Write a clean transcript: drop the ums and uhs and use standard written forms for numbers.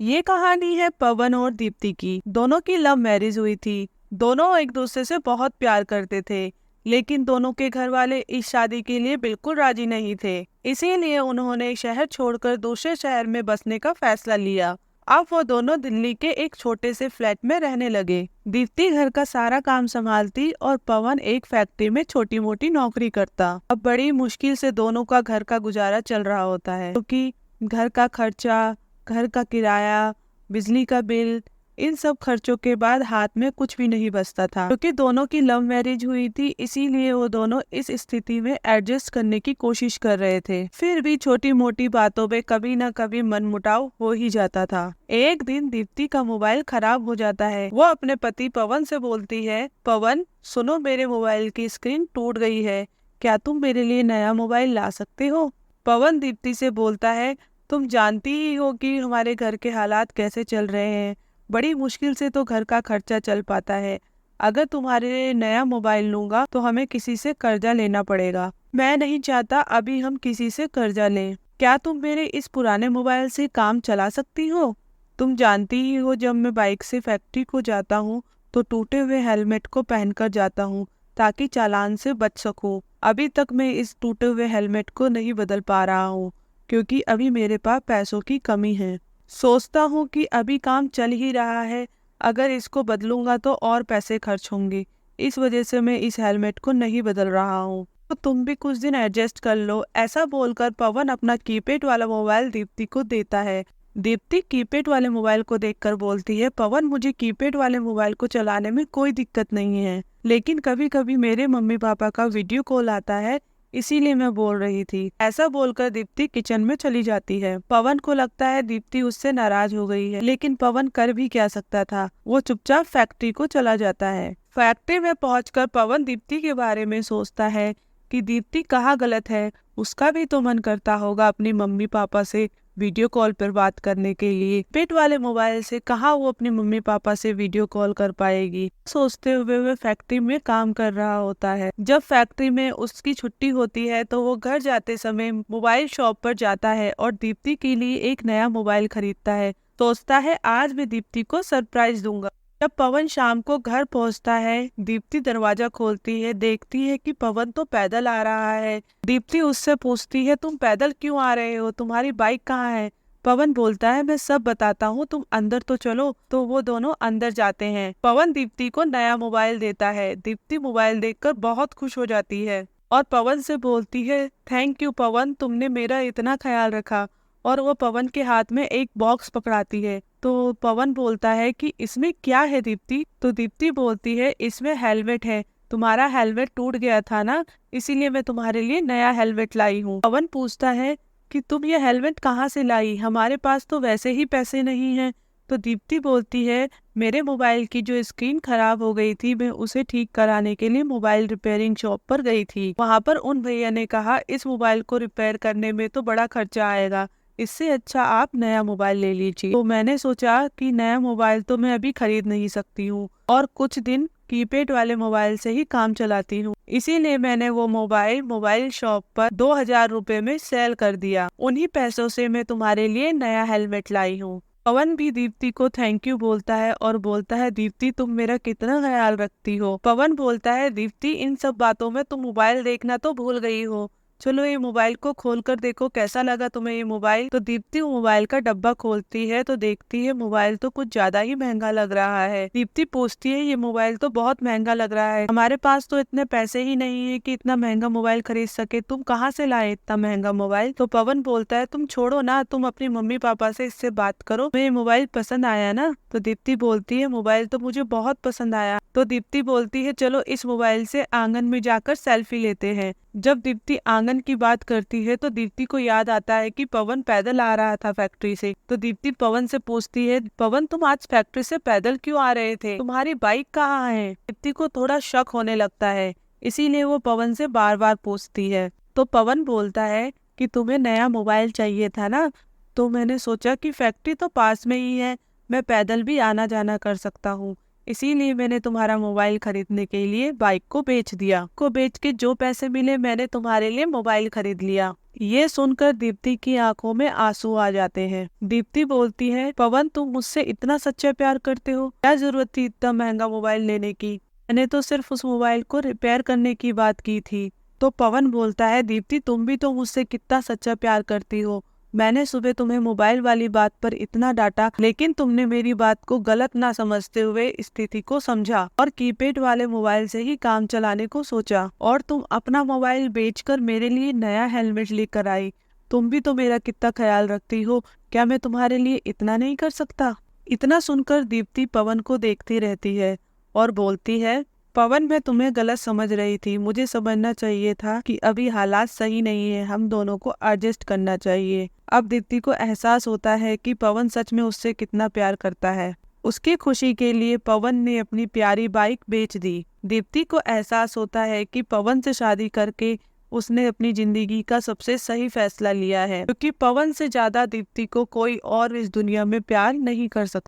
ये कहानी है पवन और दीप्ति की। दोनों की लव मैरिज हुई थी। दोनों एक दूसरे से बहुत प्यार करते थे, लेकिन दोनों के घर वाले इस शादी के लिए बिल्कुल राजी नहीं थे। इसीलिए उन्होंने शहर छोड़कर दूसरे शहर में बसने का फैसला लिया। अब वो दोनों दिल्ली के एक छोटे से फ्लैट में रहने लगे। दीप्ति घर का सारा काम संभालती और पवन एक फैक्ट्री में छोटी मोटी नौकरी करता। अब बड़ी मुश्किल से दोनों का घर का गुजारा चल रहा होता है, क्योंकि घर का खर्चा, घर का किराया, बिजली का बिल, इन सब खर्चों के बाद हाथ में कुछ भी नहीं बचता था। क्योंकि दोनों की लव मैरिज हुई थी, इसीलिए वो दोनों इस स्थिति में एडजस्ट करने की कोशिश कर रहे थे। फिर भी छोटी मोटी बातों पे कभी न कभी मनमुटाव हो ही जाता था। एक दिन दीप्ति का मोबाइल खराब हो जाता है। वो अपने पति पवन से बोलती है, पवन सुनो, मेरे मोबाइल की स्क्रीन टूट गई है, क्या तुम मेरे लिए नया मोबाइल ला सकते हो? पवन दीप्ति से बोलता है, तुम जानती ही हो कि हमारे घर के हालात कैसे चल रहे हैं। बड़ी मुश्किल से तो घर का खर्चा चल पाता है। अगर तुम्हारे लिए नया मोबाइल लूंगा तो हमें किसी से कर्जा लेना पड़ेगा। मैं नहीं चाहता अभी हम किसी से कर्जा लें। क्या तुम मेरे इस पुराने मोबाइल से काम चला सकती हो? तुम जानती ही हो, जब मैं बाइक से फैक्ट्री को जाता हूँ तो टूटे हुए हेलमेट को पहनकर जाता हूँ ताकि चालान से बच सकूं। अभी तक मैं इस टूटे हुए हेलमेट को नहीं बदल पा रहा हूँ, क्योंकि अभी मेरे पास पैसों की कमी है। सोचता हूँ कि अभी काम चल ही रहा है, अगर इसको बदलूंगा तो और पैसे खर्च होंगे। इस वजह से मैं इस हेलमेट को नहीं बदल रहा हूँ, तो तुम भी कुछ दिन एडजस्ट कर लो। ऐसा बोलकर पवन अपना कीपैड वाला मोबाइल दीप्ति को देता है। दीप्ति कीपैड वाले मोबाइल को देखकर बोलती है, पवन मुझे कीपैड वाले मोबाइल को चलाने में कोई दिक्कत नहीं है, लेकिन कभी कभी मेरे मम्मी पापा का वीडियो कॉल आता है, इसीलिए मैं बोल रही थी। ऐसा बोलकर दीप्ति किचन में चली जाती है। पवन को लगता है दीप्ति उससे नाराज हो गई है, लेकिन पवन कर भी क्या सकता था। वो चुपचाप फैक्ट्री को चला जाता है। फैक्ट्री में पहुंचकर पवन दीप्ति के बारे में सोचता है कि दीप्ति कहाँ गलत है। उसका भी तो मन करता होगा अपनी मम्मी पापा से वीडियो कॉल पर बात करने के लिए। पेट वाले मोबाइल से कहाँ वो अपने मम्मी पापा से वीडियो कॉल कर पाएगी। सोचते हुए वो फैक्ट्री में काम कर रहा होता है। जब फैक्ट्री में उसकी छुट्टी होती है तो वो घर जाते समय मोबाइल शॉप पर जाता है और दीप्ति के लिए एक नया मोबाइल खरीदता है। सोचता है आज मैं दीप्ति को सरप्राइज दूंगा। जब पवन शाम को घर पहुंचता है, दीप्ति दरवाजा खोलती है, देखती है कि पवन तो पैदल आ रहा है। दीप्ति उससे पूछती है, तुम पैदल क्यों आ रहे हो, तुम्हारी बाइक कहाँ है? पवन बोलता है, मैं सब बताता हूँ, तुम अंदर तो चलो। तो वो दोनों अंदर जाते हैं। पवन दीप्ति को नया मोबाइल देता है। दीप्ति मोबाइल देखकर बहुत खुश हो जाती है और पवन से बोलती है, थैंक यू पवन, तुमने मेरा इतना ख्याल रखा। और वो पवन के हाथ में एक बॉक्स पकड़ाती है। तो पवन बोलता है कि इसमें क्या है दीप्ति? तो दीप्ति बोलती है, इसमें हेलमेट है, तुम्हारा हेलमेट टूट गया था ना, इसीलिए मैं तुम्हारे लिए नया हेलमेट लाई हूँ। पवन पूछता है कि तुम ये हेलमेट कहाँ से लाई, हमारे पास तो वैसे ही पैसे नहीं हैं। तो दीप्ति बोलती है, मेरे मोबाइल की जो स्क्रीन खराब हो गई थी, मैं उसे ठीक कराने के लिए मोबाइल रिपेयरिंग शॉप पर गई थी। वहां पर उन भैया ने कहा, इस मोबाइल को रिपेयर करने में तो बड़ा खर्चा आएगा, इससे अच्छा आप नया मोबाइल ले लीजिए। तो मैंने सोचा कि नया मोबाइल तो मैं अभी खरीद नहीं सकती हूँ और कुछ दिन कीपैड वाले मोबाइल से ही काम चलाती हूँ, इसीलिए मैंने वो मोबाइल शॉप पर 2000 रुपए में सेल कर दिया। उन्हीं पैसों से मैं तुम्हारे लिए नया हेलमेट लाई हूँ। पवन भी दीप्ति को थैंक यू बोलता है और बोलता है, दीप्ति तुम मेरा कितना ख्याल रखती हो। पवन बोलता है, दीप्ति इन सब बातों में तुम मोबाइल देखना तो भूल गई हो, चलो ये मोबाइल को खोल कर देखो, कैसा लगा तुम्हें ये मोबाइल? तो दीप्ति मोबाइल का डब्बा खोलती है तो देखती है मोबाइल तो कुछ ज्यादा ही महंगा लग रहा है। दीप्ति पूछती है, ये मोबाइल तो बहुत महंगा लग रहा है, हमारे पास तो इतने पैसे ही नहीं है कि इतना महंगा मोबाइल खरीद सके, तुम कहाँ से लाए इतना महंगा मोबाइल? तो पवन बोलता है, तुम छोड़ो ना, तुम अपनी मम्मी पापा से इससे बात करो, मुझे मोबाइल पसंद आया ना। तो दीप्ति बोलती है, मोबाइल तो मुझे बहुत पसंद आया। तो दीप्ति बोलती है, चलो इस मोबाइल से आंगन में जाकर सेल्फी लेते हैं। जब दीप्ति आंगन की बात करती है तो दीप्ति को याद आता है कि पवन पैदल आ रहा था फैक्ट्री से। तो दीप्ति पवन से पूछती है, पवन तुम आज फैक्ट्री से पैदल क्यों आ रहे थे, तुम्हारी बाइक कहाँ है? दीप्ति को थोड़ा शक होने लगता है, इसीलिए वो पवन से बार बार पूछती है। तो पवन बोलता है कि तुम्हें नया मोबाइल चाहिए था ना, तो मैंने सोचा कि फैक्ट्री तो पास में ही है, मैं पैदल भी आना जाना कर सकता हूँ, इसीलिए मैंने तुम्हारा मोबाइल खरीदने के लिए बाइक को बेच दिया। को बेच के जो पैसे मिले मैंने तुम्हारे लिए मोबाइल खरीद लिया। ये सुनकर दीप्ति की आंखों में आंसू आ जाते हैं। दीप्ति बोलती है, पवन तुम मुझसे इतना सच्चा प्यार करते हो, क्या जरूरत थी इतना महंगा मोबाइल लेने की? मैंने तो सिर्फ उस मोबाइल को रिपेयर करने की बात की थी। तो पवन बोलता है, दीप्ति तुम भी तो मुझसे कितना सच्चा प्यार करती हो। मैंने सुबह तुम्हें मोबाइल वाली बात पर इतना डांटा, लेकिन तुमने मेरी बात को गलत ना समझते हुए स्थिति को समझा और कीपैड वाले मोबाइल से ही काम चलाने को सोचा, और तुम अपना मोबाइल बेचकर मेरे लिए नया हेलमेट लेकर आई। तुम भी तो मेरा कितना ख्याल रखती हो, क्या मैं तुम्हारे लिए इतना नहीं कर सकता? इतना सुनकर दीप्ति पवन को देखती रहती है और बोलती है, पवन मैं तुम्हें गलत समझ रही थी। मुझे समझना चाहिए था कि अभी हालात सही नहीं है, हम दोनों को एडजस्ट करना चाहिए। अब दीप्ति को एहसास होता है कि पवन सच में उससे कितना प्यार करता है। उसकी खुशी के लिए पवन ने अपनी प्यारी बाइक बेच दी। दीप्ति को एहसास होता है कि पवन से शादी करके उसने अपनी जिंदगी का सबसे सही फैसला लिया है, क्योंकि पवन से ज्यादा दीप्ति को कोई और इस दुनिया में प्यार नहीं कर सकता।